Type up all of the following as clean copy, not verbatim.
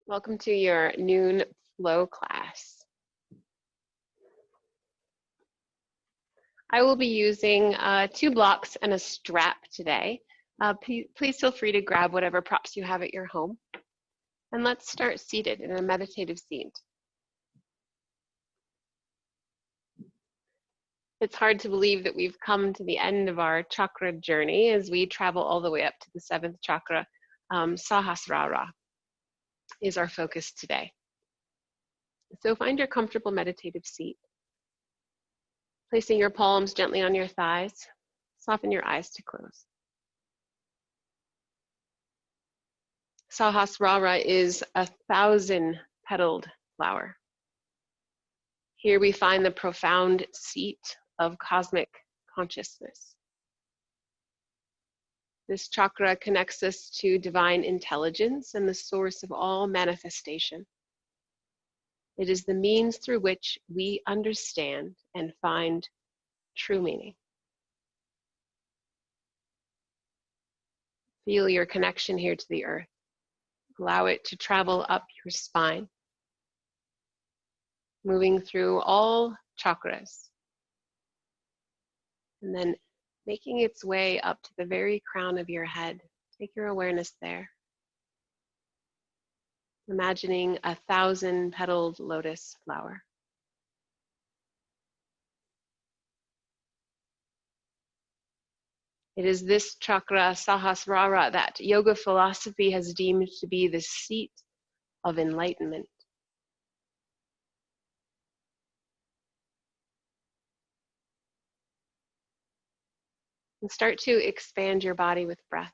Welcome to your noon flow class. I will be using 2 blocks and a strap today. Please feel free to grab whatever props you have at your home. And let's start seated in a meditative seat. It's hard to believe that we've come to the end of our chakra journey as we travel all the way up to the 7th chakra. Sahasrara is our focus today. So find your comfortable meditative seat. Placing your palms gently on your thighs, soften your eyes to close. Sahasrara is a 1,000-petaled flower. Here we find the profound seat of cosmic consciousness. This chakra connects us to divine intelligence and the source of all manifestation. It is the means through which we understand and find true meaning. Feel your connection here to the earth. Allow it to travel up your spine, moving through all chakras, and then making its way up to the very crown of your head. Take your awareness there. Imagining a 1,000-petaled lotus flower. It is this chakra, Sahasrara, that yoga philosophy has deemed to be the seat of enlightenment. And start to expand your body with breath.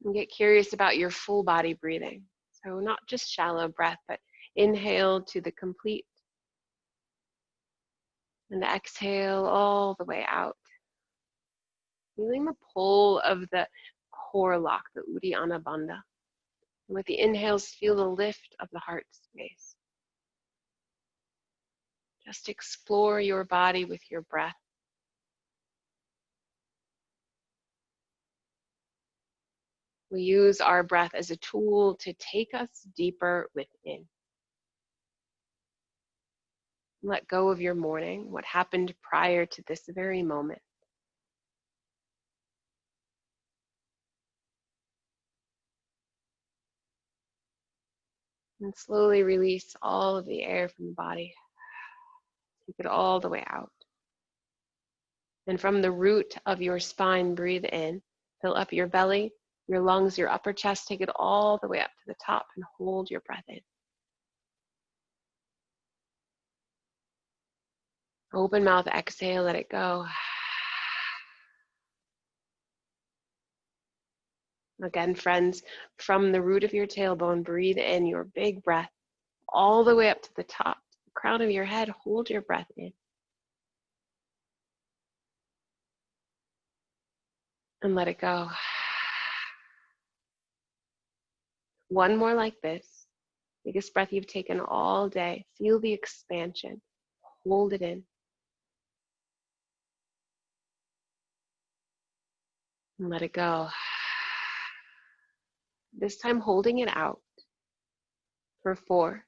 And get curious about your full body breathing. So not just shallow breath, but inhale to the complete. And exhale all the way out. Feeling the pull of the core lock, the Uddiyana Bandha. And with the inhales, feel the lift of the heart space. Just explore your body with your breath. We use our breath as a tool to take us deeper within. Let go of your morning, what happened prior to this very moment. And slowly release all of the air from the body. Take it all the way out. And from the root of your spine, breathe in. Fill up your belly, your lungs, your upper chest. Take it all the way up to the top and hold your breath in. Open mouth, exhale, let it go. Again, friends, from the root of your tailbone, breathe in your big breath all the way up to the top, the crown of your head. Hold your breath in. And let it go. One more like this. Biggest breath you've taken all day. Feel the expansion. Hold it in. And let it go. This time holding it out for 4.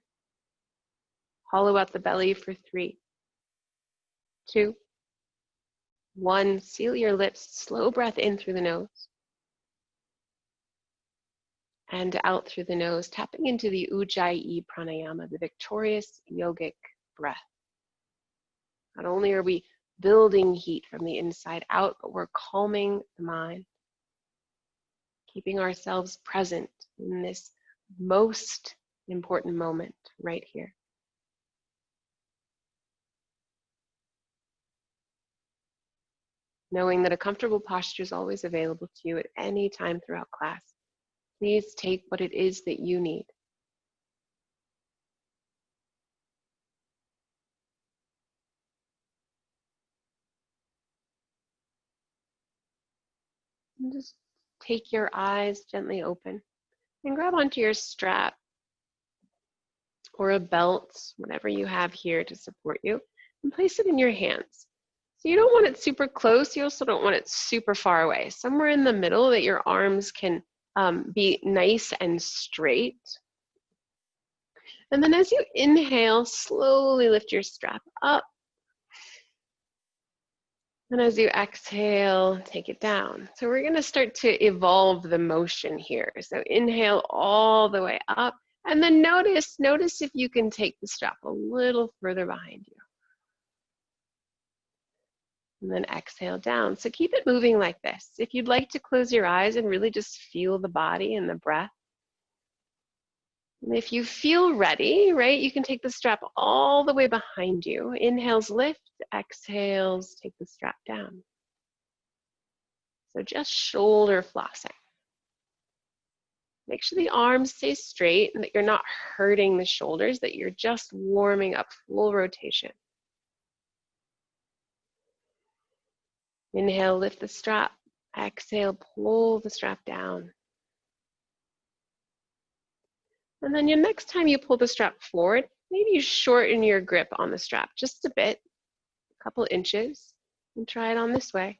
Hollow out the belly for 3, 2, 1. Seal your lips. Slow breath in through the nose. And out through the nose, tapping into the Eje Pranayama, the victorious yogic breath. Not only are we building heat from the inside out, but we're calming the mind, keeping ourselves present in this most important moment right here. Knowing that a comfortable posture is always available to you at any time throughout class. Please take what it is that you need. And just take your eyes gently open and grab onto your strap or a belt, whatever you have here to support you, and place it in your hands. So you don't want it super close. You also don't want it super far away. Somewhere in the middle that your arms can be nice and straight. And then as you inhale, slowly lift your strap up. And as you exhale, take it down. So we're gonna start to evolve the motion here. So inhale all the way up, and then notice if you can take the strap a little further behind you. And then exhale down. So keep it moving like this. If you'd like to close your eyes and really just feel the body and the breath. And if you feel ready, right, you can take the strap all the way behind you. Inhales, lift, exhales, take the strap down. So just shoulder flossing. Make sure the arms stay straight and that you're not hurting the shoulders, that you're just warming up, full rotation. Inhale, lift the strap. Exhale, pull the strap down. And then your next time you pull the strap forward, maybe you shorten your grip on the strap just a bit, a couple inches, and try it on this way.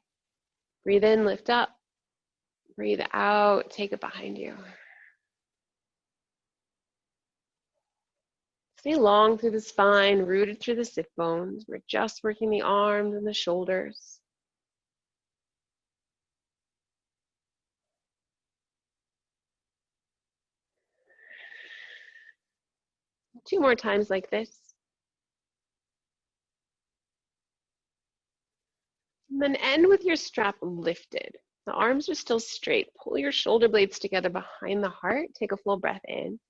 Breathe in, lift up. Breathe out, take it behind you. Stay long through the spine, rooted through the sit bones. We're just working the arms and the shoulders. Two more times like this. And then end with your strap lifted. The arms are still straight. Pull your shoulder blades together behind the heart. Take a full breath in.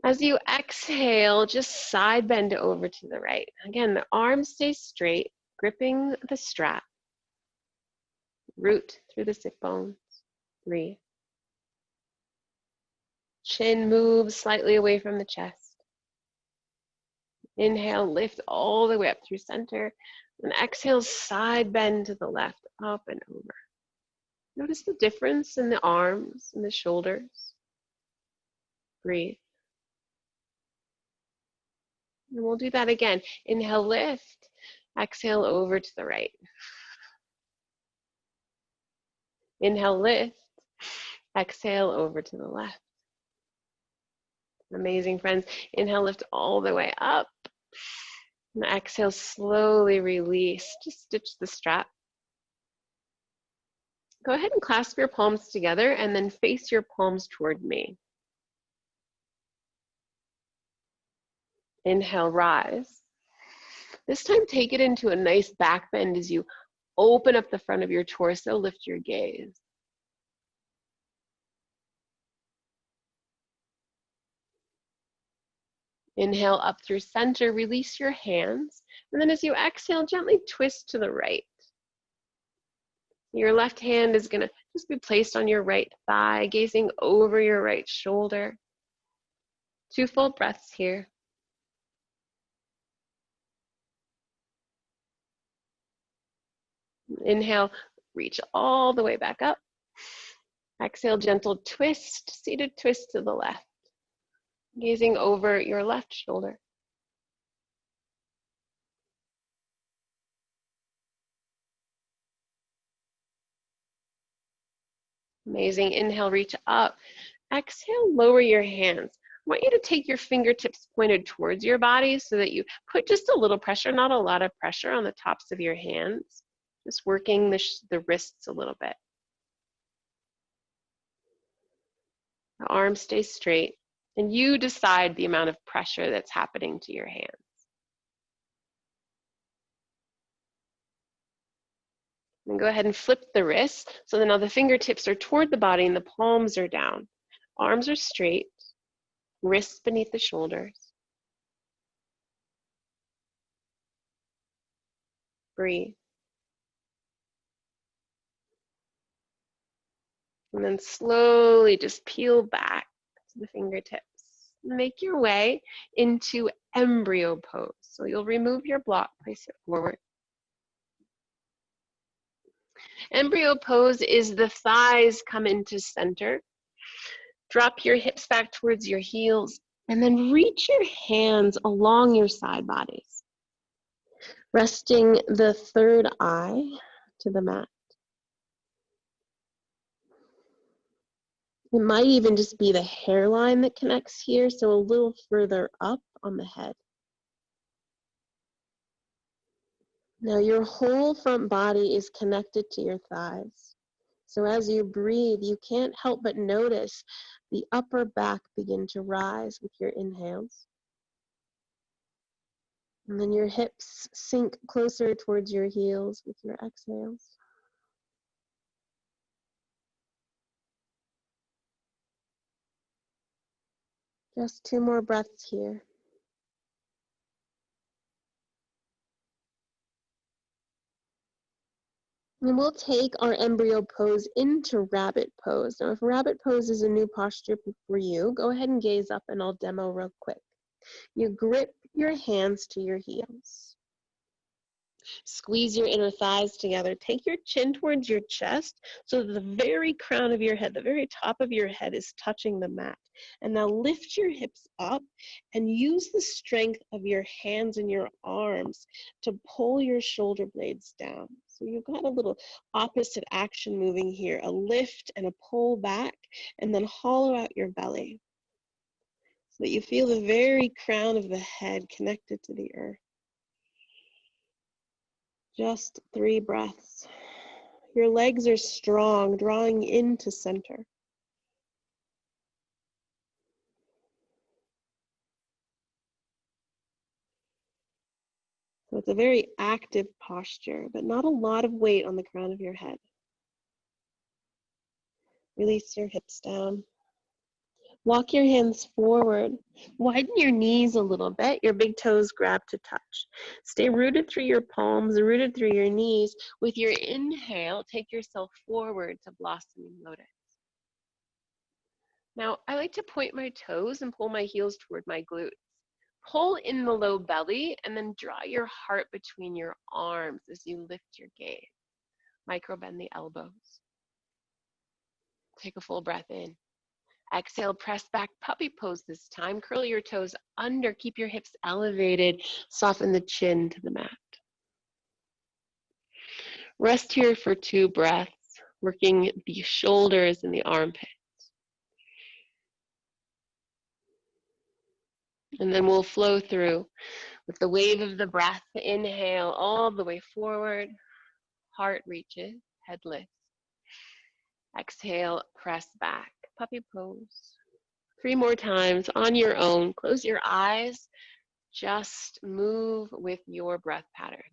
As you exhale, just side bend over to the right. Again, the arms stay straight, gripping the strap. Root through the sit bones. Breathe. Chin moves slightly away from the chest. Inhale, lift all the way up through center. And exhale, side bend to the left, up and over. Notice the difference in the arms and the shoulders. Breathe. And we'll do that again. Inhale, lift. Exhale, over to the right. Inhale, lift. Exhale, over to the left. Amazing, friends. Inhale, lift all the way up. And exhale, slowly release. Just stitch the strap. Go ahead and clasp your palms together and then face your palms toward me. Inhale, rise. This time, take it into a nice back bend as you open up the front of your torso, lift your gaze. Inhale up through center, release your hands. And then as you exhale, gently twist to the right. Your left hand is gonna just be placed on your right thigh, gazing over your right shoulder. 2 full breaths here. Inhale, reach all the way back up. Exhale, gentle twist, seated twist to the left. Gazing over your left shoulder. Amazing. Inhale, reach up. Exhale, lower your hands. I want you to take your fingertips pointed towards your body so that you put just a little pressure, not a lot of pressure, on the tops of your hands. Just working the wrists a little bit. The arms stay straight, and you decide the amount of pressure that's happening to your hands. And go ahead and flip the wrists. So now the fingertips are toward the body and the palms are down. Arms are straight, wrists beneath the shoulders. Breathe. And then slowly just peel back to the fingertips. Make your way into Embryo Pose. So you'll remove your block, place it forward. Embryo Pose is the thighs come into center. Drop your hips back towards your heels, and then reach your hands along your side bodies. Resting the third eye to the mat. It might even just be the hairline that connects here, so a little further up on the head. Now your whole front body is connected to your thighs. So as you breathe, you can't help but notice the upper back begin to rise with your inhales. And then your hips sink closer towards your heels with your exhales. Just 2 more breaths here. And we'll take our embryo pose into rabbit pose. Now, if rabbit pose is a new posture for you, go ahead and gaze up and I'll demo real quick. You grip your hands to your heels. Squeeze your inner thighs together. Take your chin towards your chest so that the very crown of your head, the very top of your head is touching the mat. And now lift your hips up and use the strength of your hands and your arms to pull your shoulder blades down. So you've got a little opposite action moving here, a lift and a pull back, and then hollow out your belly so that you feel the very crown of the head connected to the earth. Just 3 breaths. Your legs are strong, drawing into center. So it's a very active posture, but not a lot of weight on the crown of your head. Release your hips down. Walk your hands forward. Widen your knees a little bit. Your big toes grab to touch. Stay rooted through your palms, rooted through your knees. With your inhale, take yourself forward to blossoming lotus. Now, I like to point my toes and pull my heels toward my glutes. Pull in the low belly and then draw your heart between your arms as you lift your gaze. Micro-bend the elbows. Take a full breath in. Exhale, press back, puppy pose this time. Curl your toes under, keep your hips elevated, soften the chin to the mat. Rest here for 2 breaths, working the shoulders and the armpits. And then we'll flow through with the wave of the breath. Inhale all the way forward, heart reaches, head lifts. Exhale, press back, puppy pose. 3 more times on your own. Close your eyes. Just move with your breath pattern.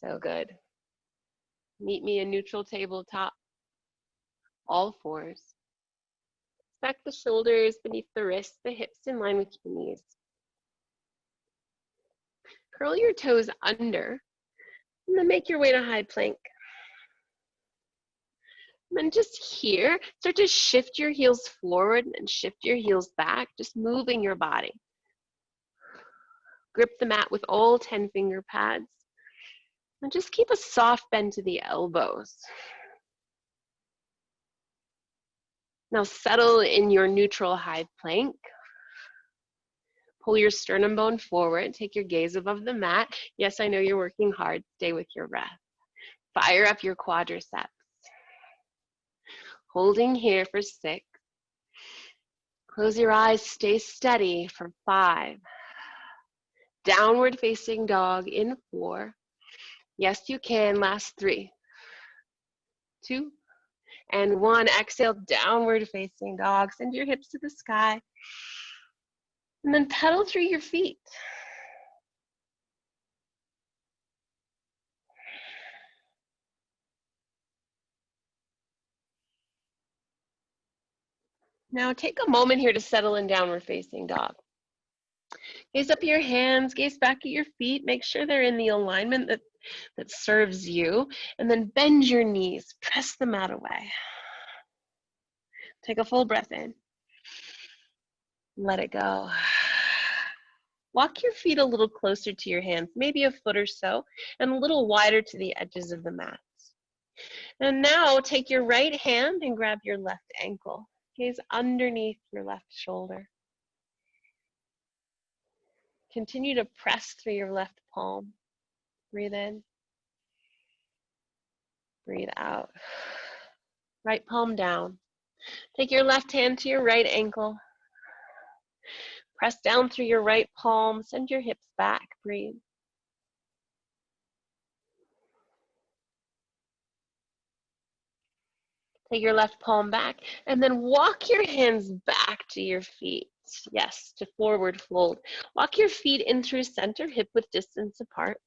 So good. Meet me in neutral tabletop, all 4s. Stack the shoulders beneath the wrists, the hips in line with your knees. Curl your toes under, and then make your way to high plank. And then just here, start to shift your heels forward and shift your heels back, just moving your body. Grip the mat with all 10 finger pads. And just keep a soft bend to the elbows. Now settle in your neutral high plank. Pull your sternum bone forward. Take your gaze above the mat. Yes, I know you're working hard. Stay with your breath. Fire up your quadriceps. Holding here for 6. Close your eyes. Stay steady for 5. Downward facing dog in 4. Yes, you can. Last 3, 2, and 1. Exhale, downward facing dog. Send your hips to the sky. And then pedal through your feet. Now take a moment here to settle in downward facing dog. Gaze up your hands, gaze back at your feet. Make sure they're in the alignment that serves you. And then bend your knees. Press the mat away. Take a full breath in. Let it go. Walk your feet a little closer to your hands, maybe a foot or so, and a little wider to the edges of the mat. And now take your right hand and grab your left ankle. Gaze underneath your left shoulder. Continue to press through your left palm. Breathe in. Breathe out. Right palm down. Take your left hand to your right ankle. Press down through your right palm. Send your hips back. Breathe. Take your left palm back and then walk your hands back to your feet. Yes, to forward fold. Walk your feet in through center, hip width distance apart.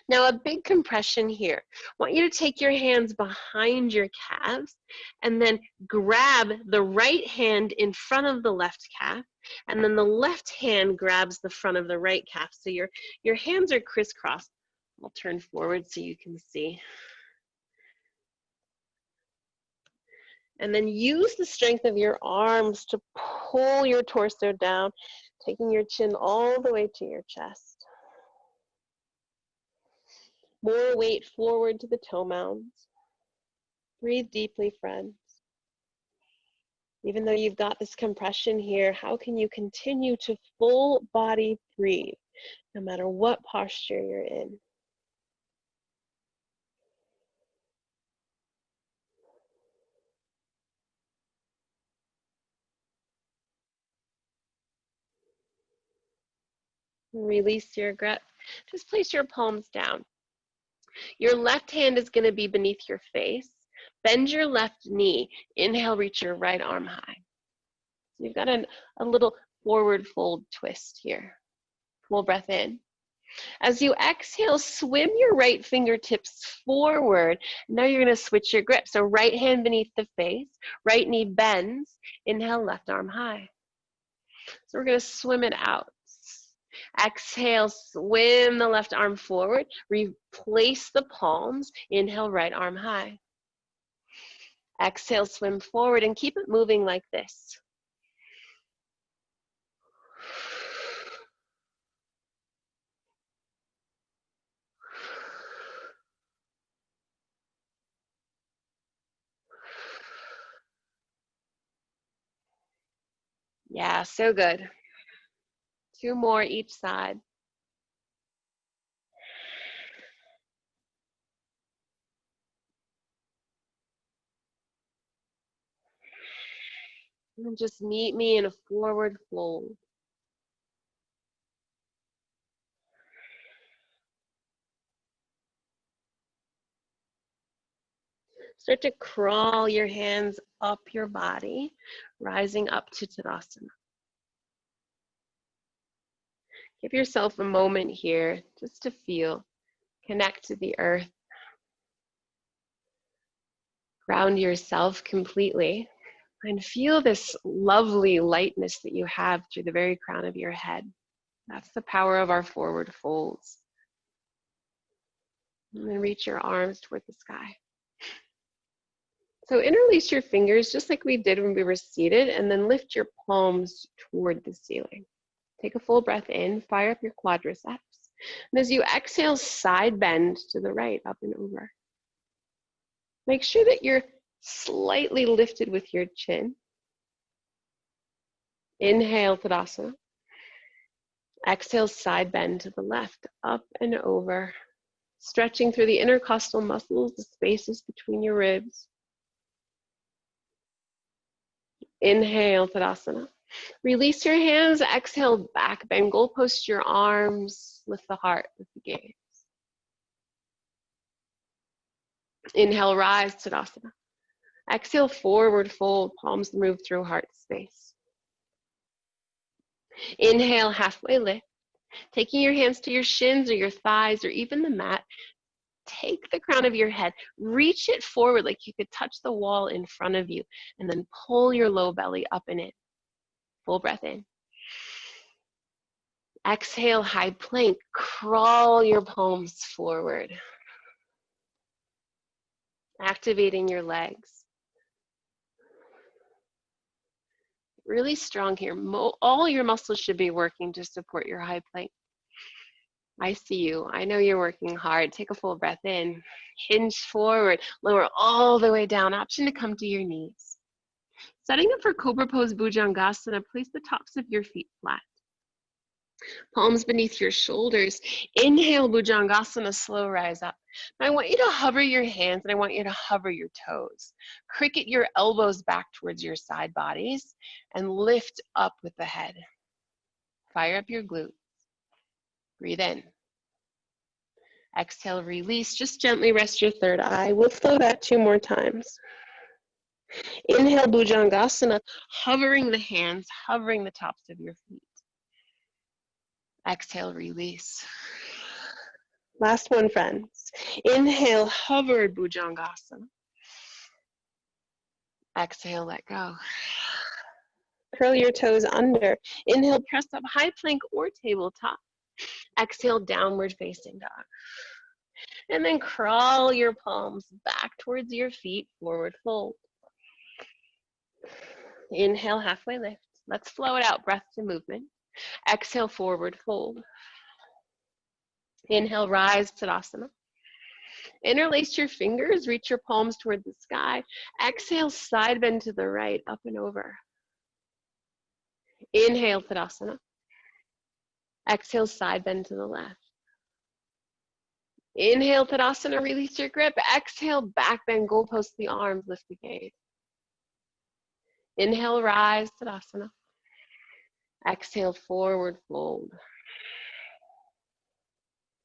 Now a big compression here. I want you to take your hands behind your calves and then grab the right hand in front of the left calf, and then the left hand grabs the front of the right calf. So your hands are crisscrossed. I'll turn forward so you can see. And then use the strength of your arms to pull your torso down, taking your chin all the way to your chest. More weight forward to the toe mounds. Breathe deeply, friends. Even though you've got this compression here, how can you continue to full body breathe, no matter what posture you're in? Release your grip. Just place your palms down. Your left hand is going to be beneath your face. Bend your left knee. Inhale, reach your right arm high. So you've got a little forward fold twist here. Full breath in. As you exhale, swim your right fingertips forward. Now you're going to switch your grip. So right hand beneath the face, right knee bends. Inhale, left arm high. So we're going to swim it out. Exhale, swim the left arm forward. Replace the palms. Inhale, right arm high. Exhale, swim forward and keep it moving like this. Yeah, so good. 2 more each side. And just meet me in a forward fold. Start to crawl your hands up your body, rising up to Tadasana. Give yourself a moment here just to feel, connect to the earth, ground yourself completely, and feel this lovely lightness that you have through the very crown of your head. That's the power of our forward folds. And then reach your arms toward the sky. So interlace your fingers just like we did when we were seated, and then lift your palms toward the ceiling. Take a full breath in, fire up your quadriceps. And as you exhale, side bend to the right, up and over. Make sure that you're slightly lifted with your chin. Inhale, Tadasana. Exhale, side bend to the left, up and over. Stretching through the intercostal muscles, the spaces between your ribs. Inhale, Tadasana. Release your hands, exhale, back bend, goalpost your arms, lift the heart, lift the gaze. Inhale, rise, Tadasana. Exhale, forward fold, palms move through heart space. Inhale, halfway lift. Taking your hands to your shins or your thighs or even the mat, take the crown of your head, reach it forward like you could touch the wall in front of you, and then pull your low belly up and in. Full breath in. Exhale, high plank. Crawl your palms forward. Activating your legs. Really strong here. All your muscles should be working to support your high plank. I see you. I know you're working hard. Take a full breath in. Hinge forward. Lower all the way down. Option to come to your knees. Setting up for Cobra Pose Bhujangasana, place the tops of your feet flat. Palms beneath your shoulders. Inhale, Bhujangasana, slow rise up. Now I want you to hover your hands and I want you to hover your toes. Cricket your elbows back towards your side bodies and lift up with the head. Fire up your glutes. Breathe in. Exhale, release. Just gently rest your third eye. We'll flow that 2 more times. Inhale, Bhujangasana, hovering the hands, hovering the tops of your feet. Exhale, release. Last one, friends. Inhale, hovered Bhujangasana. Exhale, let go. Curl your toes under. Inhale, press up high plank or tabletop. Exhale, downward facing dog. And then crawl your palms back towards your feet, forward fold. Inhale, halfway lift. Let's flow it out, breath to movement. Exhale, forward fold. Inhale, rise, Tadasana. Interlace your fingers, reach your palms toward the sky. Exhale, side bend to the right, up and over. Inhale, Tadasana. Exhale, side bend to the left. Inhale, Tadasana, release your grip. Exhale, back bend, goalpost the arms, lift the gaze. Inhale, rise, Tadasana. Exhale, forward fold.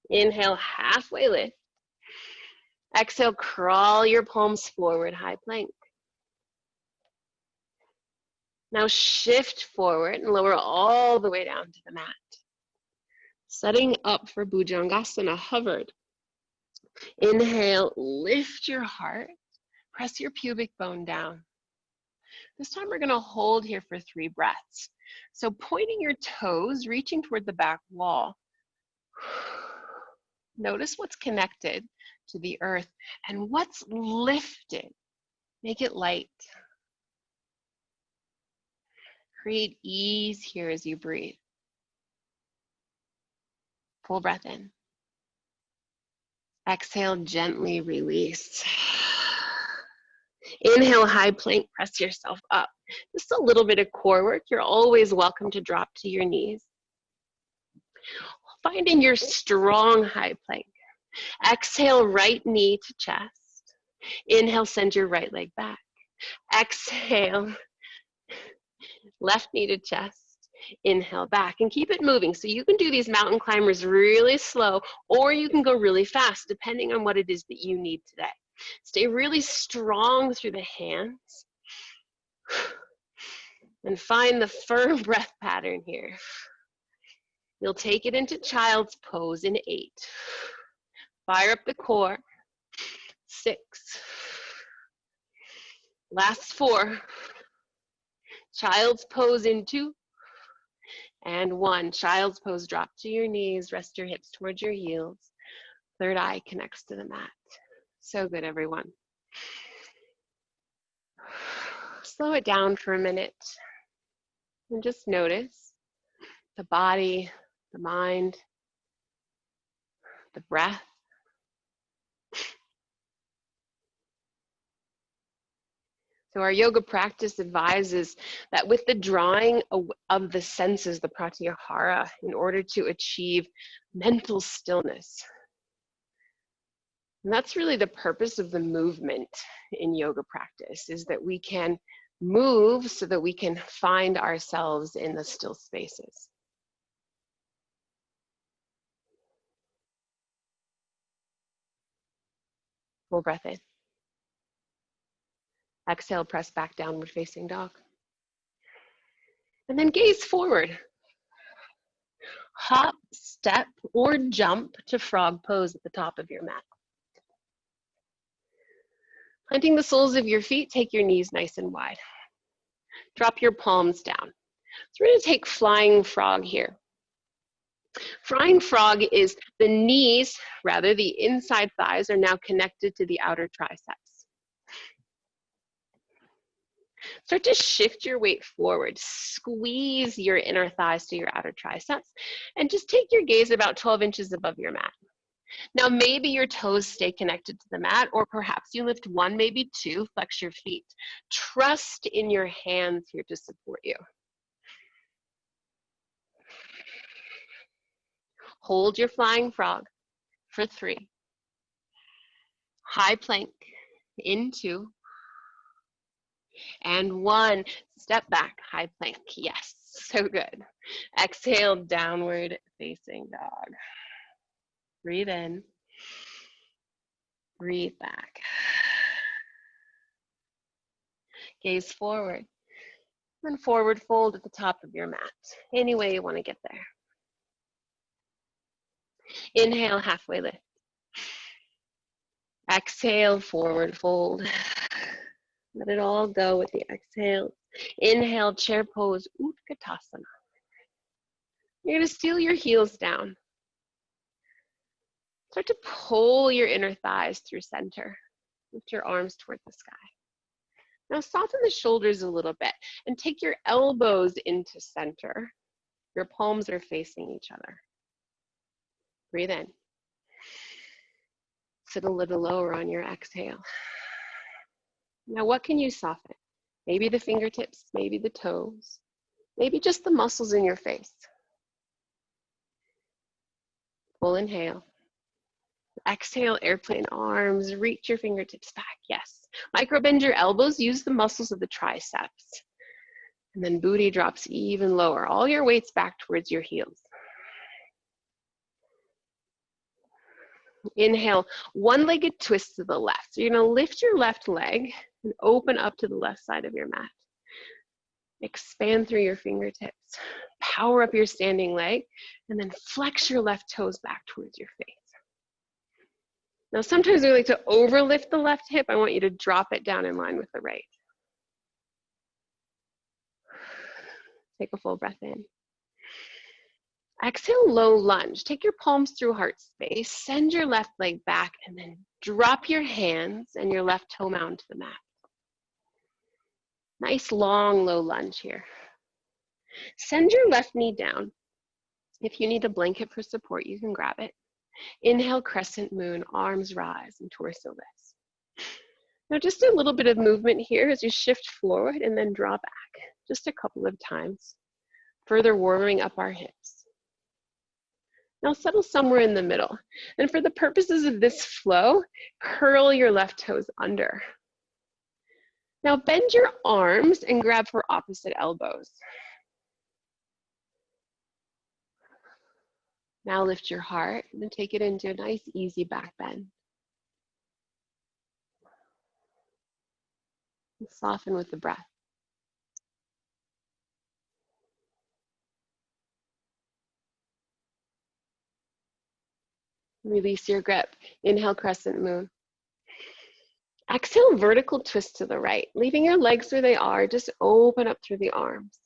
Inhale, halfway lift. Exhale, crawl your palms forward, high plank. Now shift forward and lower all the way down to the mat. Setting up for Bhujangasana, hovered. Inhale, lift your heart. Press your pubic bone down. This time we're going to hold here for 3 breaths. So pointing your toes, reaching toward the back wall. Notice what's connected to the earth and what's lifted. Make it light. Create ease here as you breathe. Full breath in. Exhale, gently release. Inhale, high plank, press yourself up. Just a little bit of core work. You're always welcome to drop to your knees. Finding your strong high plank. Exhale, right knee to chest. Inhale, send your right leg back. Exhale, left knee to chest. Inhale, back, and keep it moving. So you can do these mountain climbers really slow, or you can go really fast, depending on what it is that you need today. Stay really strong through the hands. And find the firm breath pattern here. You'll take it into child's pose in 8. Fire up the core. 6. Last 4. Child's pose in 2. And 1. Child's pose, drop to your knees, rest your hips towards your heels. Third eye connects to the mat. So good, everyone. Slow it down for a minute and just notice the body, the mind, the breath. So our yoga practice advises that with the drawing of the senses, the pratyahara, in order to achieve mental stillness. And that's really the purpose of the movement in yoga practice, is that we can move so that we can find ourselves in the still spaces. Full breath in. Exhale, press back, downward facing dog. And then gaze forward. Hop, step, or jump to frog pose at the top of your mat. Planting the soles of your feet, take your knees nice and wide. Drop your palms down. So we're going to take flying frog here. Flying frog is the knees, rather the inside thighs, are now connected to the outer triceps. Start to shift your weight forward. Squeeze your inner thighs to your outer triceps, and just take your gaze about 12 inches above your mat. Now, maybe your toes stay connected to the mat, or perhaps you lift one, maybe two, flex your feet. Trust in your hands here to support you. Hold your flying frog for 3. High plank in 2. And 1. Step back, high plank. Yes, so good. Exhale, downward facing dog. Breathe in. Breathe back. Gaze forward. And forward fold at the top of your mat. Any way you want to get there. Inhale, halfway lift. Exhale, forward fold. Let it all go with the exhale. Inhale, chair pose, Utkatasana. You're going to seal your heels down. Start to pull your inner thighs through center. Lift your arms toward the sky. Now soften the shoulders a little bit and take your elbows into center. Your palms are facing each other. Breathe in. Sit a little lower on your exhale. Now what can you soften? Maybe the fingertips, maybe the toes, maybe just the muscles in your face. Full inhale. Exhale, airplane arms, reach your fingertips back, yes. Micro bend your elbows, use the muscles of the triceps. And then booty drops even lower. All your weight's back towards your heels. Inhale, one-legged twist to the left. So you're gonna lift your left leg and open up to the left side of your mat. Expand through your fingertips. Power up your standing leg, and then flex your left toes back towards your face. Now, sometimes we like to overlift the left hip. I want you to drop it down in line with the right. Take a full breath in. Exhale, low lunge. Take your palms through heart space. Send your left leg back, and then drop your hands and your left toe mound to the mat. Nice, long, low lunge here. Send your left knee down. If you need a blanket for support, you can grab it. Inhale, crescent moon, arms rise, and torso lifts. Now just a little bit of movement here as you shift forward and then draw back, just a couple of times, further warming up our hips. Now settle somewhere in the middle. And for the purposes of this flow, curl your left toes under. Now bend your arms and grab for opposite elbows. Now lift your heart and then take it into a nice, easy back bend. And soften with the breath. Release your grip. Inhale, crescent moon. Exhale, vertical twist to the right. Leaving your legs where they are, just open up through the arms.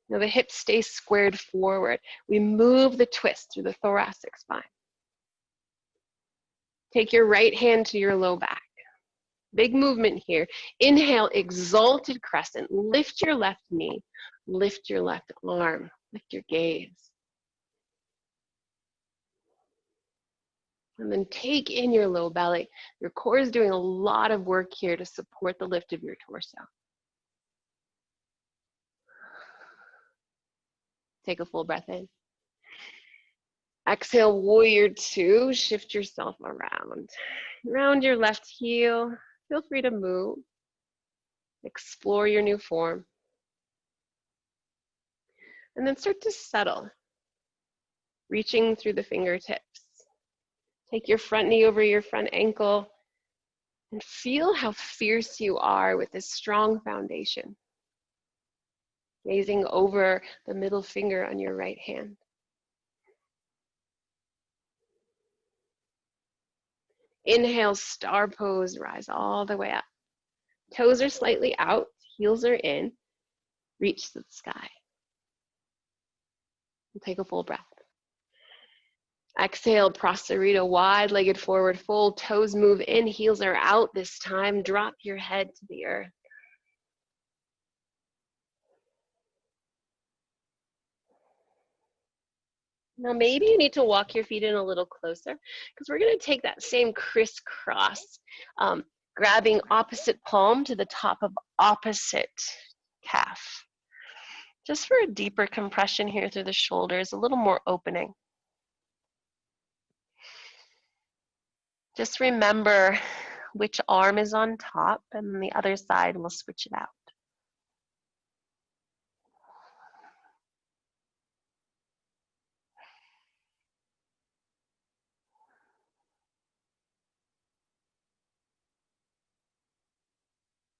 Now the hips stay squared forward. We move the twist through the thoracic spine. Take your right hand to your low back. Big movement here. Inhale, exalted crescent. Lift your left knee. Lift your left arm. Lift your gaze. And then take in your low belly. Your core is doing a lot of work here to support the lift of your torso. Take a full breath in. Exhale, warrior two. Shift yourself around. Round your left heel. Feel free to move. Explore your new form. And then start to settle. Reaching through the fingertips. Take your front knee over your front ankle. And feel how fierce you are with this strong foundation. Gazing over the middle finger on your right hand. Inhale, star pose, rise all the way up. Toes are slightly out, heels are in. Reach to the sky. And take a full breath. Exhale, Prasarita, wide-legged forward fold. Toes move in, heels are out this time. Drop your head to the earth. Now maybe you need to walk your feet in a little closer because we're going to take that same crisscross, grabbing opposite palm to the top of opposite calf. Just for a deeper compression here through the shoulders, a little more opening. Just remember which arm is on top, and then the other side we'll switch it out.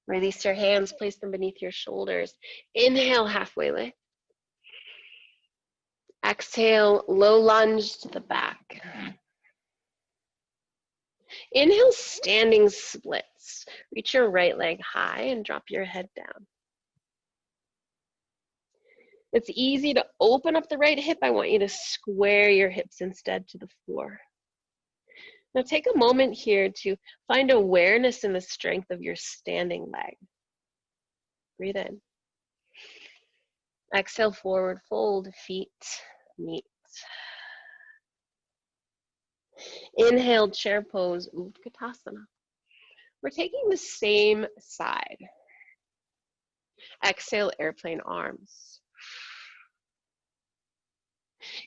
Release your hands, place them beneath your shoulders. Inhale, halfway lift. Exhale, low lunge to the back. Inhale, standing splits. Reach your right leg high and drop your head down. It's easy to open up the right hip. I want you to square your hips instead to the floor. Now take a moment here to find awareness in the strength of your standing leg. Breathe in. Exhale, forward fold, feet meet. Inhale, chair pose, Utkatasana. We're taking the same side. Exhale, airplane arms.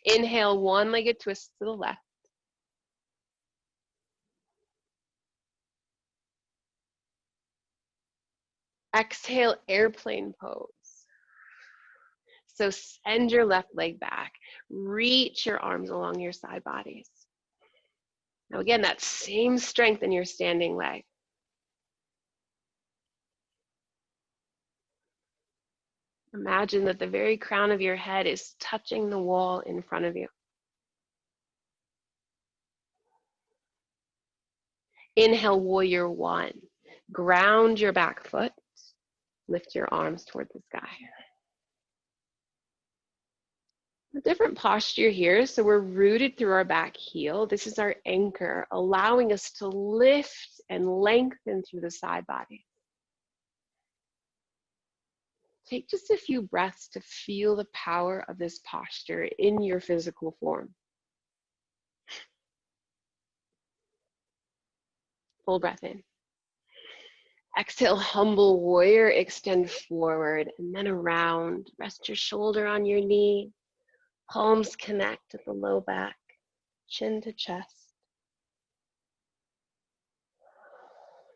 Inhale, one-legged twist to the left. Exhale, airplane pose. So send your left leg back. Reach your arms along your side bodies. Now again, that same strength in your standing leg. Imagine that the very crown of your head is touching the wall in front of you. Inhale, warrior one. Ground your back foot. Lift your arms toward the sky. A different posture here, so we're rooted through our back heel. This is our anchor, allowing us to lift and lengthen through the side body. Take just a few breaths to feel the power of this posture in your physical form. Full breath in. Exhale, humble warrior, extend forward and then around. Rest your shoulder on your knee. Palms connect at the low back, chin to chest.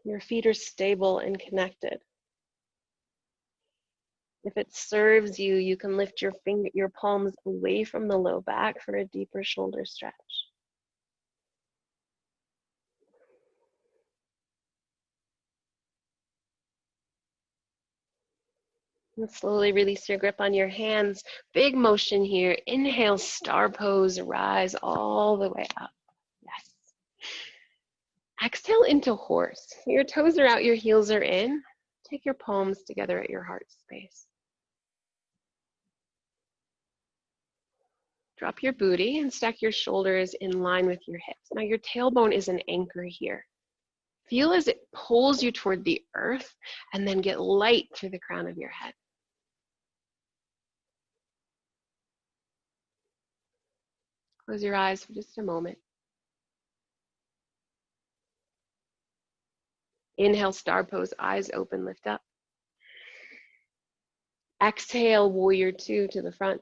Your feet are stable and connected. If it serves you, you can lift your palms away from the low back for a deeper shoulder stretch. And slowly release your grip on your hands. Big motion here. Inhale, star pose, rise all the way up. Yes. Exhale into horse. Your toes are out, your heels are in. Take your palms together at your heart space. Drop your booty and stack your shoulders in line with your hips. Now your tailbone is an anchor here. Feel as it pulls you toward the earth and then get light through the crown of your head. Close your eyes for just a moment. Inhale, star pose, eyes open, lift up. Exhale, warrior two to the front.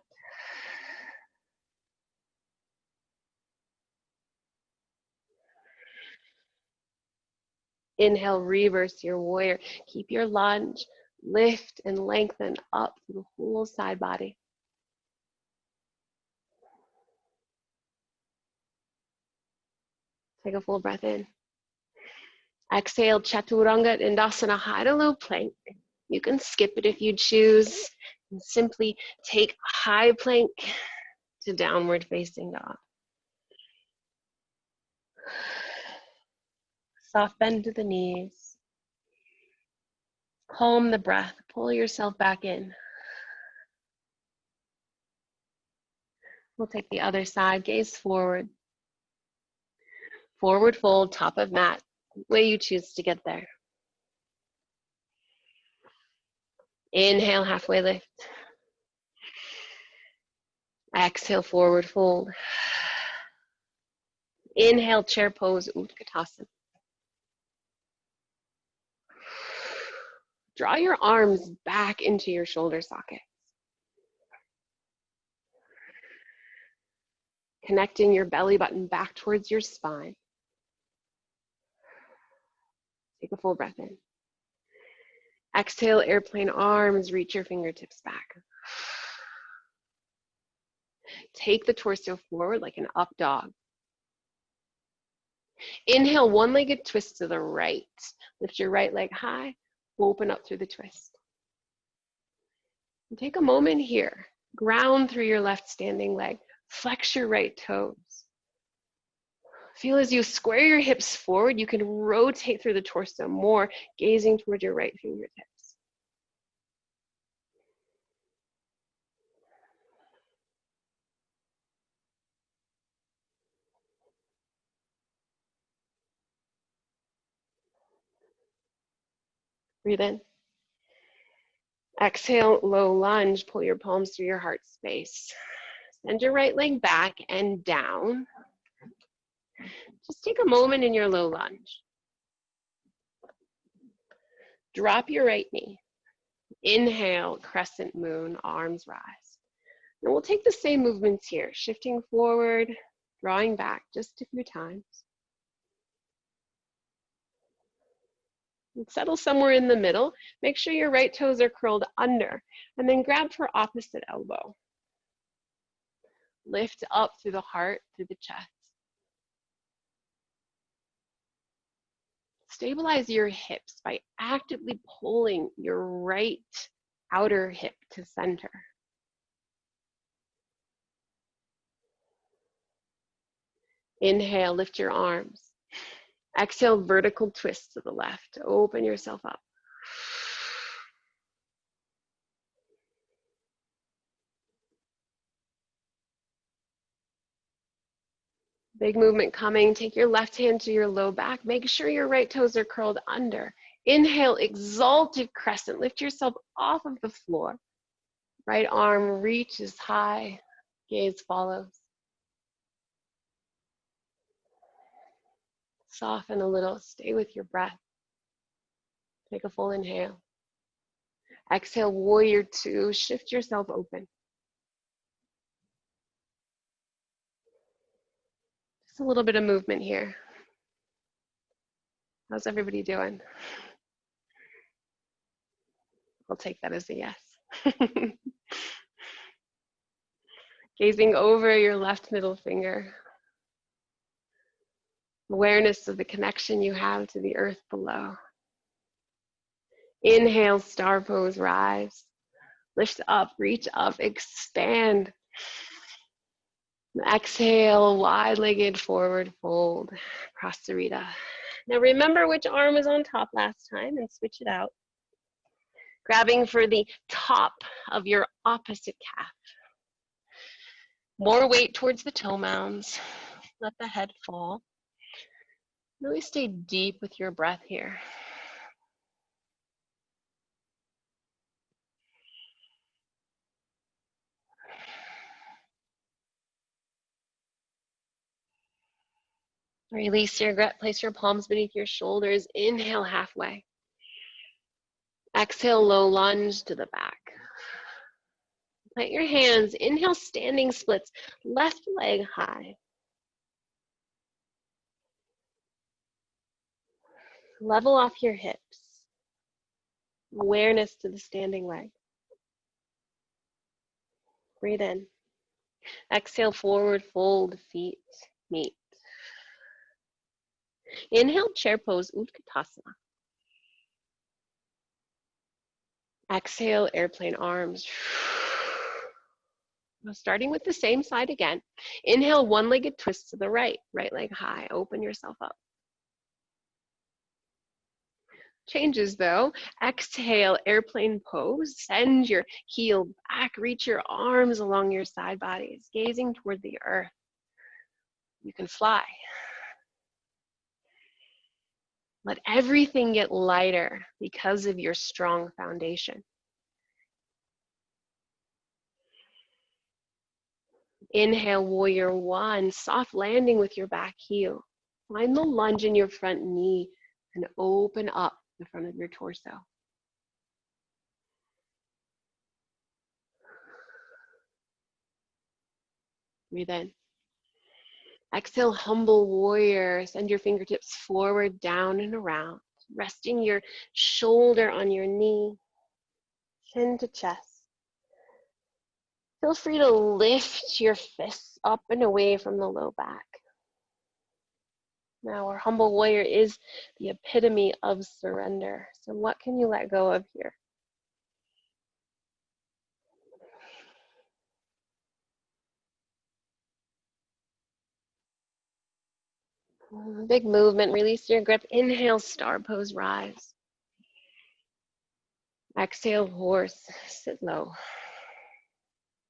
Inhale, reverse your warrior. Keep your lunge, lift and lengthen up through the whole side body. Take a full breath in. Exhale, Chaturanga Dandasana, high to low plank. You can skip it if you choose. And simply take high plank to downward facing dog. Soft bend to the knees. Calm the breath. Pull yourself back in. We'll take the other side. Gaze forward. Forward fold, top of mat, way you choose to get there. Inhale, halfway lift. Exhale, forward fold. Inhale, chair pose, Utkatasana. Draw your arms back into your shoulder sockets. Connecting your belly button back towards your spine. Take a full breath in. Exhale, airplane arms, reach your fingertips back. Take the torso forward like an up dog. Inhale, one-legged twist to the right. Lift your right leg high, open up through the twist. And take a moment here. Ground through your left standing leg. Flex your right toes. Feel as you square your hips forward, you can rotate through the torso more, gazing toward your right fingertips. Breathe in. Exhale, low lunge. Pull your palms through your heart space. Send your right leg back and down. Just take a moment in your low lunge. Drop your right knee. Inhale, crescent moon, arms rise. And we'll take the same movements here, shifting forward, drawing back just a few times. And settle somewhere in the middle. Make sure your right toes are curled under, and then grab for opposite elbow. Lift up through the heart, through the chest. Stabilize your hips by actively pulling your right outer hip to center. Inhale, lift your arms. Exhale, vertical twist to the left. Open yourself up. Big movement coming. Take your left hand to your low back. Make sure your right toes are curled under. Inhale, exalted crescent. Lift yourself off of the floor. Right arm reaches high. Gaze follows. Soften a little. Stay with your breath. Take a full inhale. Exhale, warrior two. Shift yourself open. Just a little bit of movement here. How's everybody doing? I'll take that as a yes. Gazing over your left middle finger. Awareness of the connection you have to the earth below. Inhale, star pose, rise. Lift up, reach up, expand. Exhale, wide-legged forward fold, Prasarita. Now remember which arm was on top last time and switch it out. Grabbing for the top of your opposite calf. More weight towards the toe mounds. Let the head fall. Really stay deep with your breath here. Release your grip, place your palms beneath your shoulders. Inhale, halfway. Exhale, low lunge to the back. Plant your hands. Inhale, standing splits. Left leg high. Level off your hips. Awareness to the standing leg. Breathe in. Exhale, forward fold, feet meet. Inhale, chair pose, Utkatasana. Exhale, airplane arms. Starting with the same side again. Inhale, one-legged twist to the right. Right leg high. Open yourself up. Changes though. Exhale, airplane pose. Send your heel back. Reach your arms along your side bodies, gazing toward the earth. You can fly. Let everything get lighter because of your strong foundation. Inhale, warrior one, soft landing with your back heel. Find the lunge in your front knee and open up the front of your torso. Breathe in. Exhale, humble warrior. Send your fingertips forward, down, and around. Resting your shoulder on your knee, chin to chest. Feel free to lift your fists up and away from the low back. Now, our humble warrior is the epitome of surrender. So what can you let go of here? Big movement, release your grip. Inhale, star pose, rise. Exhale, horse, sit low.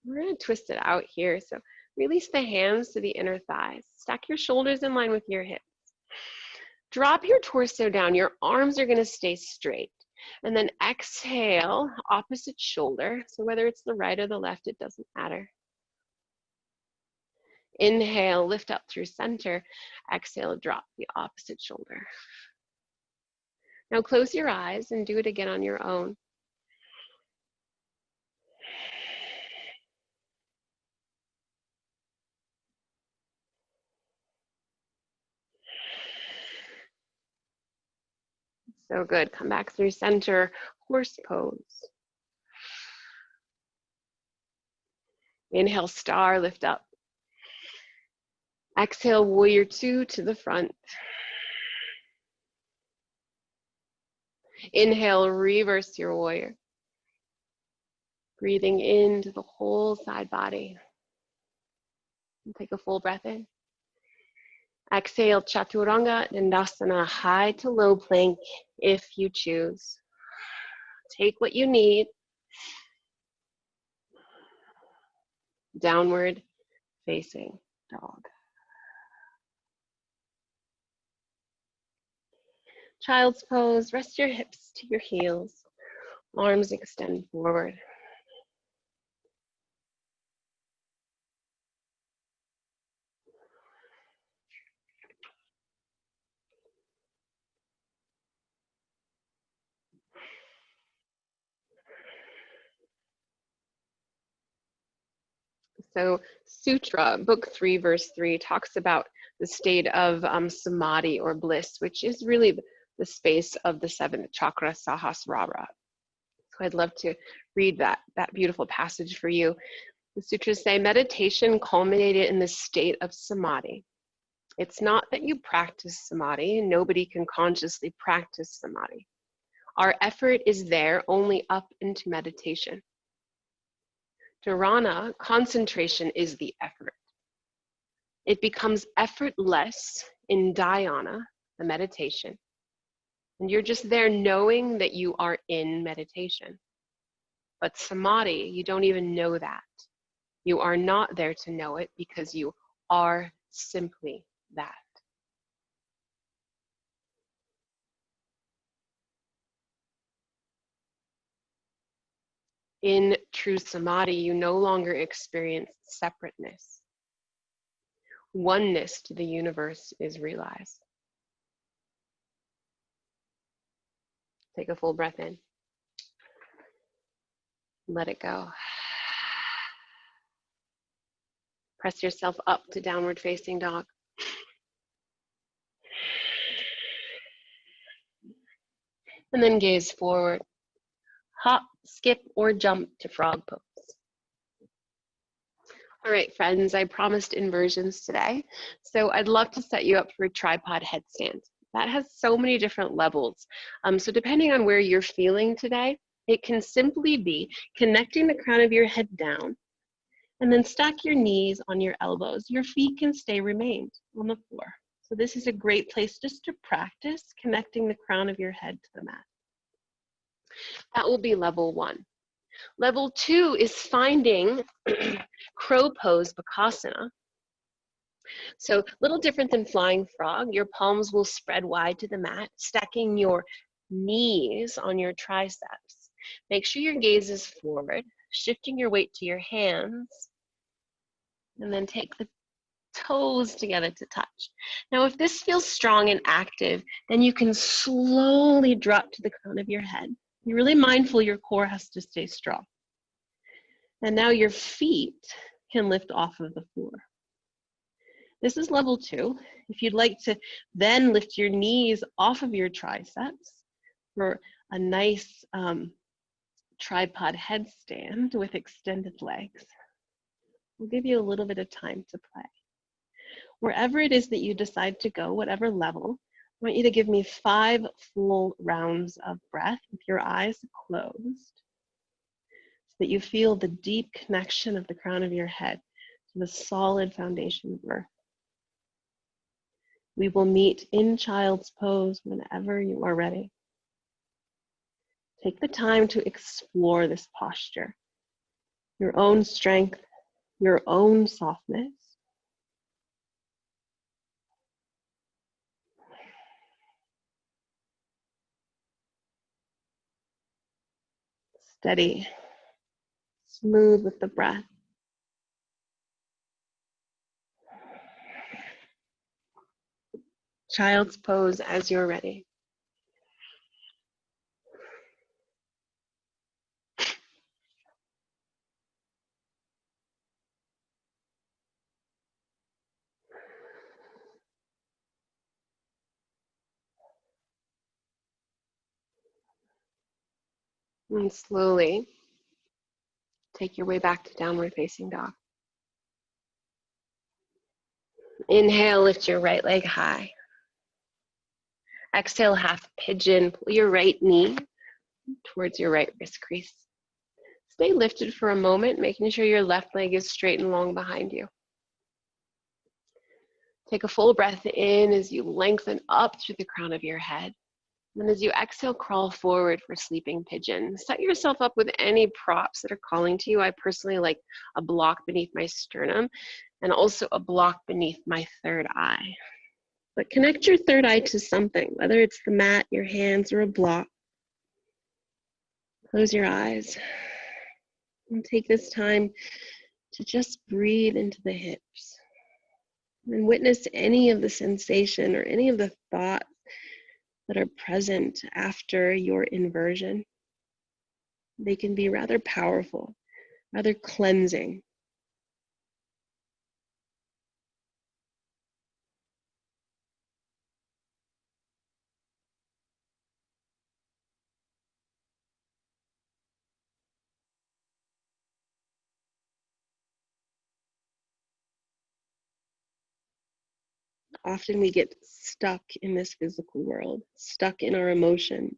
We're going to twist it out here. So release the hands to the inner thighs. Stack your shoulders in line with your hips. Drop your torso down. Your arms are going to stay straight. And then exhale, opposite shoulder. So whether it's the right or the left, it doesn't matter. Inhale, lift up through center. Exhale, drop the opposite shoulder. Now close your eyes and do it again on your own. So good. Come back through center, horse pose. Inhale, star, lift up. Exhale, warrior two to the front. Inhale, reverse your warrior. Breathing into the whole side body. And take a full breath in. Exhale, chaturanga dandasana, high to low plank if you choose. Take what you need. Downward facing dog. Child's pose, rest your hips to your heels. Arms extend forward. So Sutra, book 3, verse 3, talks about the state of samadhi or bliss, which is really the space of the seventh chakra, Sahasrara. So I'd love to read that beautiful passage for you. The sutras say, meditation culminated in the state of samadhi. It's not that you practice samadhi. Nobody can consciously practice samadhi. Our effort is there only up into meditation. Dharana, concentration, is the effort. It becomes effortless in dhyana, the meditation. And you're just there knowing that you are in meditation. But samadhi, you don't even know that. You are not there to know it because you are simply that. In true samadhi, you no longer experience separateness. Oneness to the universe is realized. Take a full breath in. Let it go. Press yourself up to downward facing dog. And then gaze forward. Hop, skip, or jump to frog pose. All right, friends, I promised inversions today. So I'd love to set you up for a tripod headstand. That has so many different levels. So depending on where you're feeling today, it can simply be connecting the crown of your head down and then stack your knees on your elbows. Your feet can remain on the floor. So this is a great place just to practice connecting the crown of your head to the mat. That will be level 1. Level 2 is finding crow pose, Balasana. So a little different than flying frog, your palms will spread wide to the mat, stacking your knees on your triceps. Make sure your gaze is forward, shifting your weight to your hands, and then take the toes together to touch. Now, if this feels strong and active, then you can slowly drop to the crown of your head. You're really mindful your core has to stay strong. And now your feet can lift off of the floor. This is level 2. If you'd like to then lift your knees off of your triceps for a nice tripod headstand with extended legs, we'll give you a little bit of time to play. Wherever it is that you decide to go, whatever level, I want you to give me 5 full rounds of breath with your eyes closed so that you feel the deep connection of the crown of your head to the solid foundation of earth. We will meet in child's pose whenever you are ready. Take the time to explore this posture, your own strength, your own softness. Steady, smooth with the breath. Child's pose as you're ready. And slowly take your way back to downward facing dog. Inhale, lift your right leg high. Exhale, half pigeon. Pull your right knee towards your right wrist crease. Stay lifted for a moment, making sure your left leg is straight and long behind you. Take a full breath in as you lengthen up through the crown of your head. And as you exhale, crawl forward for sleeping pigeon. Set yourself up with any props that are calling to you. I personally like a block beneath my sternum and also a block beneath my third eye. But connect your third eye to something, whether it's the mat, your hands, or a block. Close your eyes and take this time to just breathe into the hips and witness any of the sensation or any of the thoughts that are present after your inversion. They can be rather powerful, rather cleansing. Often we get stuck in this physical world, stuck in our emotions,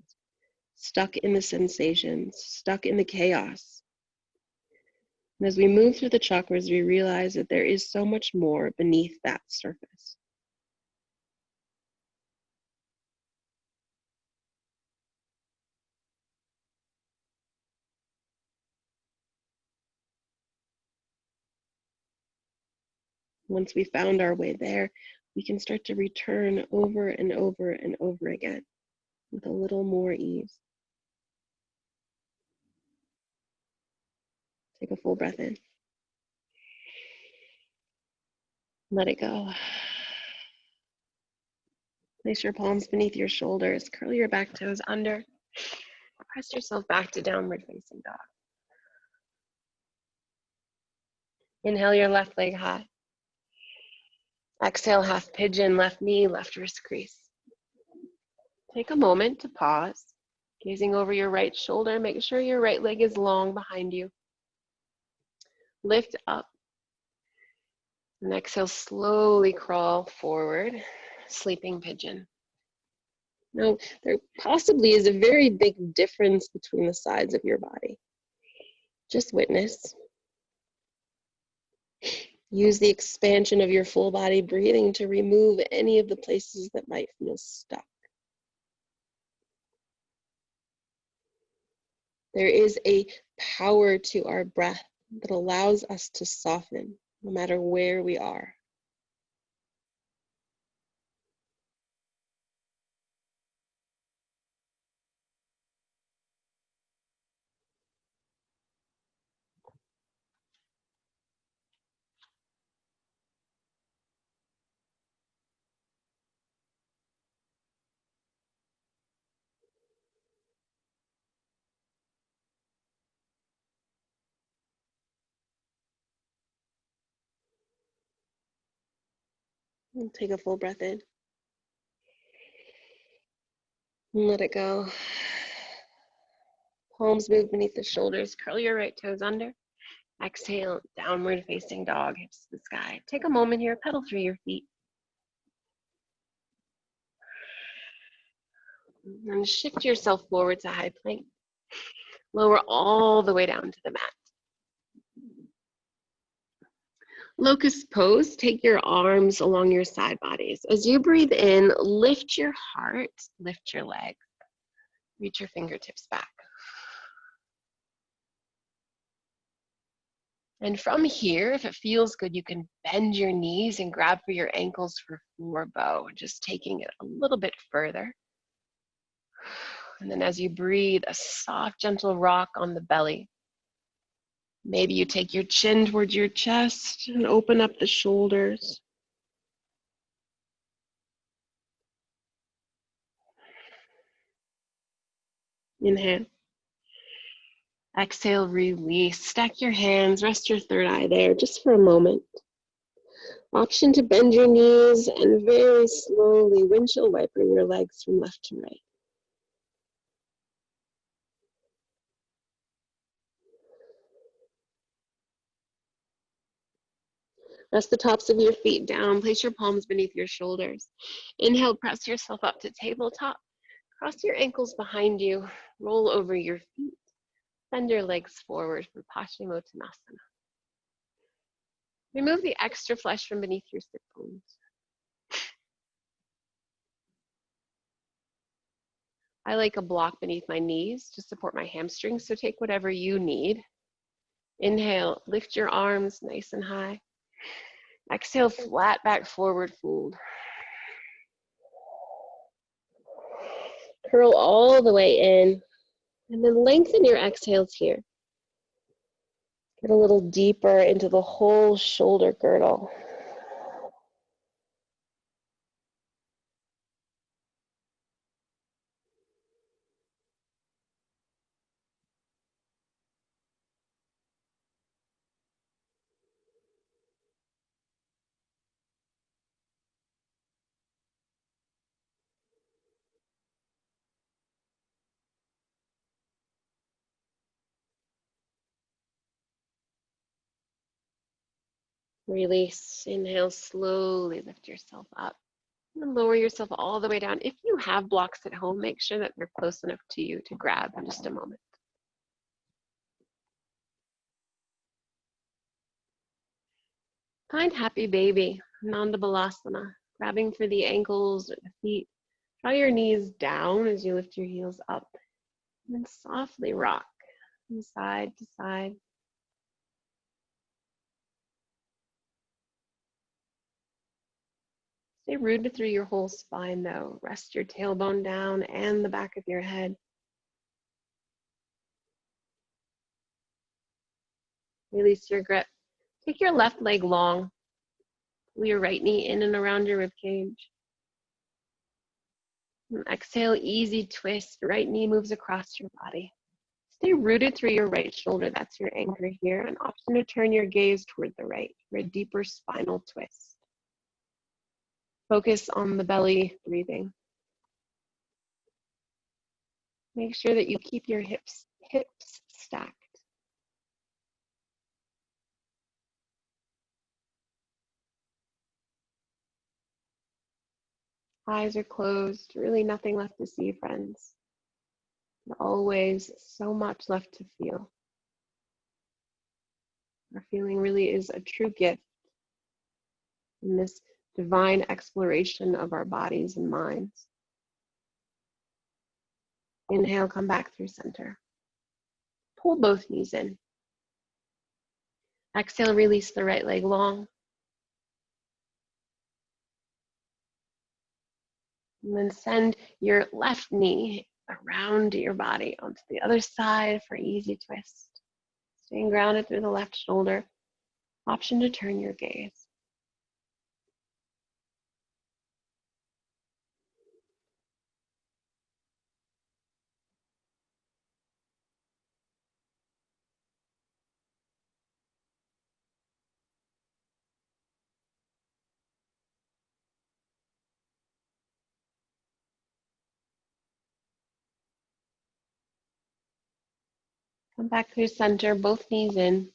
stuck in the sensations, stuck in the chaos. And as we move through the chakras, we realize that there is so much more beneath that surface. Once we found our way there, we can start to return over and over and over again with a little more ease. Take a full breath in. Let it go. Place your palms beneath your shoulders. Curl your back toes under. Press yourself back to downward facing dog. Inhale your left leg high. Exhale, half pigeon, left knee, left wrist crease. Take a moment to pause, gazing over your right shoulder. Make sure your right leg is long behind you. Lift up. And exhale, slowly crawl forward, sleeping pigeon. Now, there possibly is a very big difference between the sides of your body. Just witness. Use the expansion of your full body breathing to remove any of the places that might feel stuck. There is a power to our breath that allows us to soften no matter where we are. And take a full breath in. And let it go. Palms move beneath the shoulders. Curl your right toes under. Exhale, downward facing dog, hips to the sky. Take a moment here, pedal through your feet. And shift yourself forward to high plank. Lower all the way down to the mat. Locust pose, take your arms along your side bodies. As you breathe in, lift your heart, lift your legs. Reach your fingertips back. And from here, if it feels good, you can bend your knees and grab for your ankles for floor bow, just taking it a little bit further. And then as you breathe, a soft, gentle rock on the belly. Maybe you take your chin towards your chest and open up the shoulders. Inhale. Exhale, release. Stack your hands, rest your third eye there just for a moment. Option to bend your knees and very slowly windshield wiper your legs from left to right. Rest the tops of your feet down. Place your palms beneath your shoulders. Inhale, press yourself up to tabletop. Cross your ankles behind you. Roll over your feet. Bend your legs forward for Paschimottanasana. Remove the extra flesh from beneath your sit bones. I like a block beneath my knees to support my hamstrings, so take whatever you need. Inhale, lift your arms nice and high. Exhale, flat back forward fold. Curl all the way in, and then lengthen your exhales here. Get a little deeper into the whole shoulder girdle. Release. Inhale, slowly lift yourself up. And lower yourself all the way down. If you have blocks at home, make sure that they're close enough to you to grab in just a moment. Find happy baby, Ananda Balasana, grabbing for the ankles or the feet. Draw your knees down as you lift your heels up. And then softly rock from side to side. Stay rooted through your whole spine though. Rest your tailbone down and the back of your head. Release your grip. Take your left leg long. Pull your right knee in and around your rib cage. And exhale, easy twist. Right knee moves across your body. Stay rooted through your right shoulder. That's your anchor here. An option to turn your gaze toward the right for a deeper spinal twist. Focus on the belly breathing. Make sure that you keep your hips stacked. Eyes are closed, really nothing left to see, friends. And always so much left to feel. Our feeling really is a true gift in this divine exploration of our bodies and minds. Inhale, come back through center. Pull both knees in. Exhale, release the right leg long. And then send your left knee around your body onto the other side for easy twist. Staying grounded through the left shoulder. Option to turn your gaze. Come back through center, both knees in.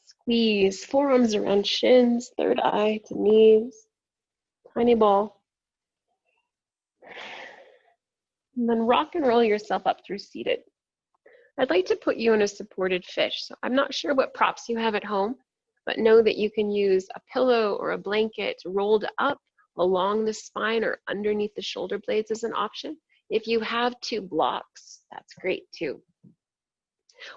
Squeeze, forearms around shins, third eye to knees. Tiny ball. And then rock and roll yourself up through seated. I'd like to put you in a supported fish. So I'm not sure what props you have at home, but know that you can use a pillow or a blanket rolled up along the spine or underneath the shoulder blades as an option. If you have 2 blocks, that's great too.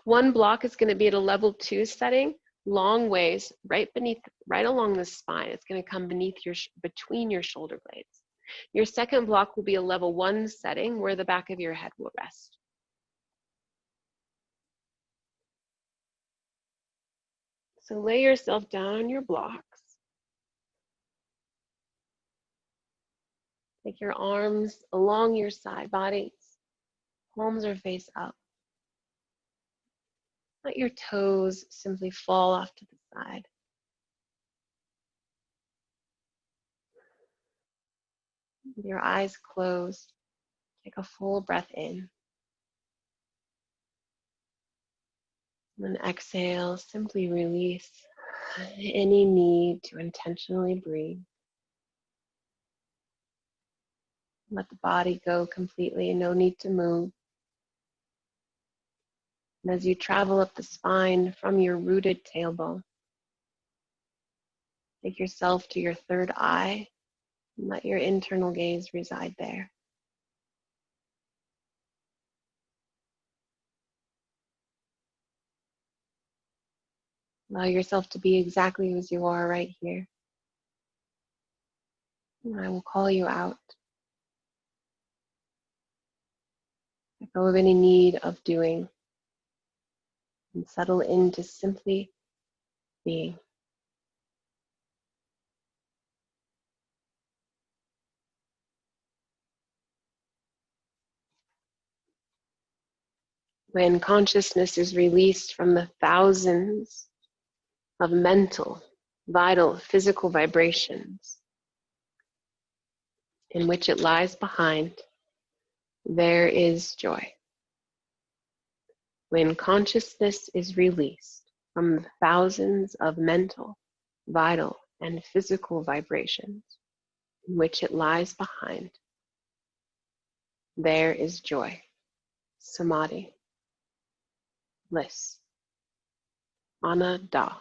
One block is going to be at a level 2 setting, long ways, right along the spine. It's going to come between your shoulder blades. Your second block will be a level 1 setting where the back of your head will rest. So lay yourself down on your blocks. Take your arms along your side bodies. Palms are face up. Let your toes simply fall off to the side. With your eyes closed, take a full breath in. And then exhale, simply release any need to intentionally breathe. Let the body go completely, no need to move. And as you travel up the spine from your rooted tailbone, take yourself to your third eye and let your internal gaze reside there. Allow yourself to be exactly as you are right here. And I will call you out. Let go of any need of doing and settle into simply being. When consciousness is released from the thousands of mental, vital, physical vibrations in which it lies behind, there is joy. When consciousness is released from the thousands of mental, vital, and physical vibrations in which it lies behind, there is joy, samadhi, bliss, Ananda.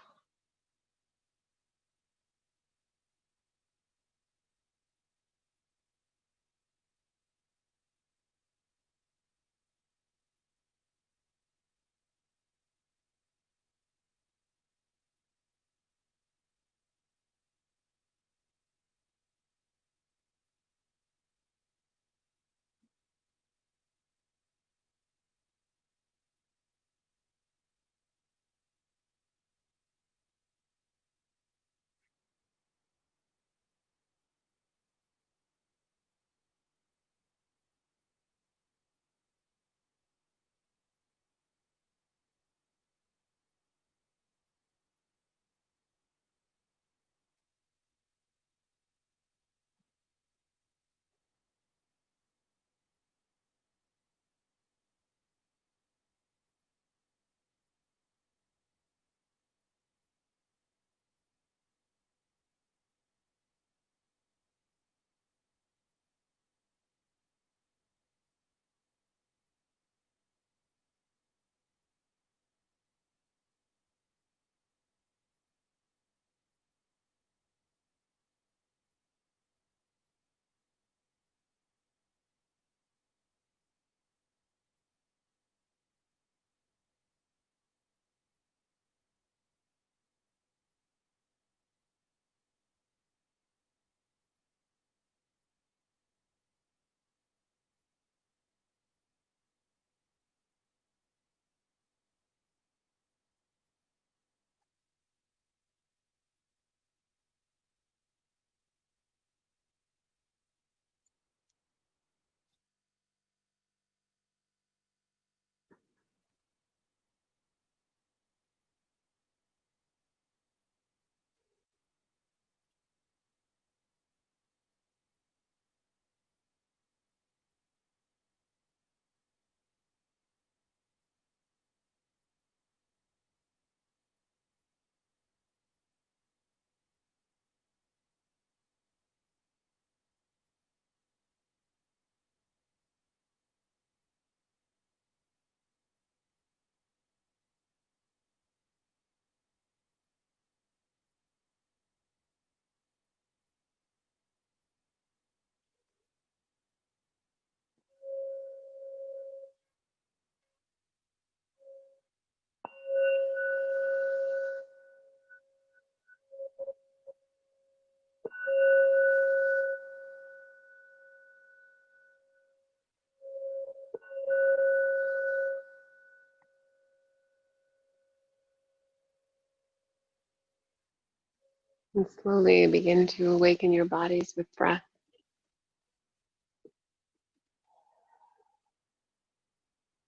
And slowly begin to awaken your bodies with breath.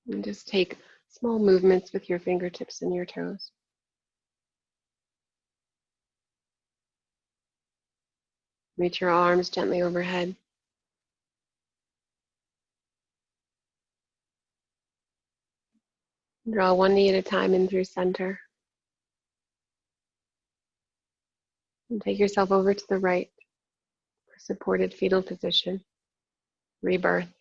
And just take small movements with your fingertips and your toes. Reach your arms gently overhead. Draw one knee at a time in through center. And take yourself over to the right for supported fetal position. Rebirth.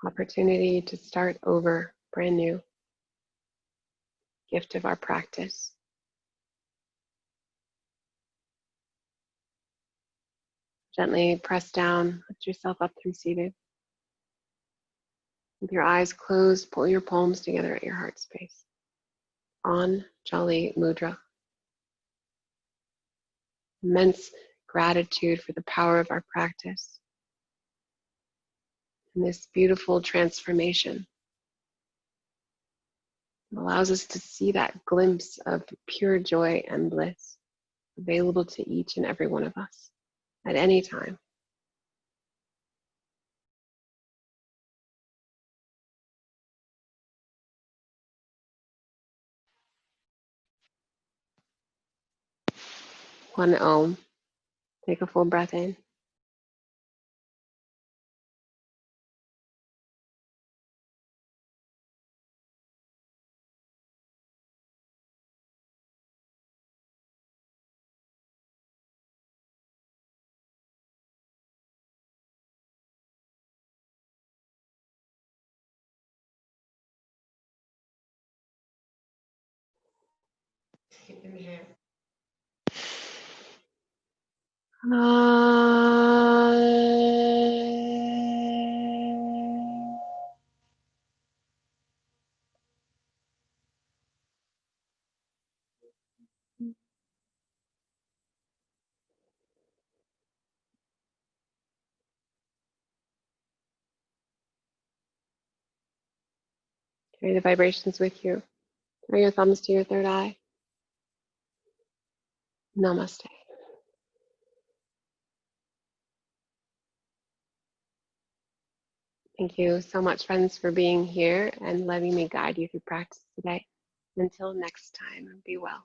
Opportunity to start over, brand new. Gift of our practice. Gently press down, lift yourself up through seated. With your eyes closed, pull your palms together at your heart space. Anjali Mudra. Immense gratitude for the power of our practice and this beautiful transformation. It allows us to see that glimpse of pure joy and bliss available to each and every one of us at any time. One Om. Take a full breath in. Carry the vibrations with you. Bring your thumbs to your third eye. Namaste. Thank you so much, friends, for being here and letting me guide you through practice today. Until next time, be well.